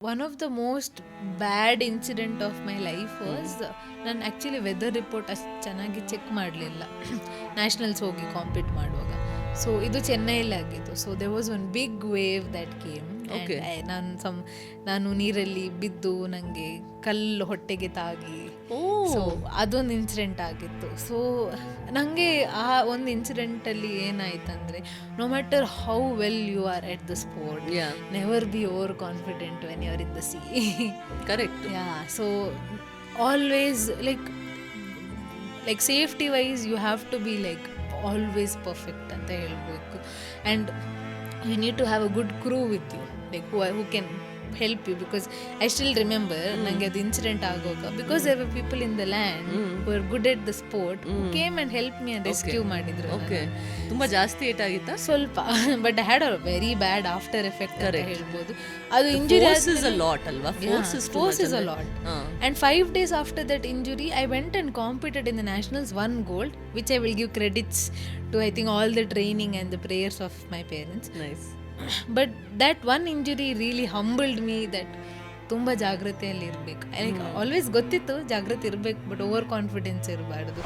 One of the most bad incident of my life was, ನಾನು actually weather report ಅಷ್ಟು ಚೆನ್ನಾಗಿ check ಮಾಡಲಿಲ್ಲ nationals ಹೋಗಿ ಕಾಂಪೀಟ್ ಮಾಡುವಾಗ. ಸೊ ಇದು ಚೆನ್ನೈಯಲ್ಲಿ ಆಗಿತ್ತು. So they was one big wave that came. ನಾನು ನೀರಲ್ಲಿ ಬಿದ್ದು ನನಗೆ ಕಲ್ಲು ಹೊಟ್ಟೆಗೆ ತಾಗಿ, ಸೊ ಅದೊಂದು ಇನ್ಸಿಡೆಂಟ್ ಆಗಿತ್ತು. ಸೊ ನನಗೆ ಆ ಒಂದು ಇನ್ಸಿಡೆಂಟಲ್ಲಿ ಏನಾಯ್ತಂದರೆ, no matter how well you are at the sport, never be over confident when you are in the sea. Correct. So always like safety wise you have to be like always perfect ಅಂತ ಹೇಳ್ಬೇಕು. And you need to have a good crew with you, like who can help you. Because I still remember ನನಗೆ ಅದು incident ಆಗೋವಾಗ, because there were people in the land who are good at the sport, came and help me and rescue ಮಾಡಿದ್ರು. Okay, ತುಂಬ ಜಾಸ್ತಿ ಏಟಾಗಿತ್ತಾ? ಸ್ವಲ್ಪ, but I had a very bad after effect ಅಂತ ಹೇಳ್ಬೋದು. ಅದು ಇಂಜುರಿ ಇಸ್ ಅ ಲಾಟ್ ಅಲ್ವಾ? Force is a lot. And 5 days after that injury, I went and competed in the nationals, won gold, which I will give credits to, I think, all the training and the prayers of my parents. Nice. But that one injury really humbled me that ತುಂಬ ಜಾಗ್ರತೆಯಲ್ಲಿ ಇರಬೇಕು. Like always ಗೊತ್ತಿತ್ತು ಜಾಗ್ರತೆ ಇರಬೇಕು, but over confidence ಇರಬಾರ್ದು.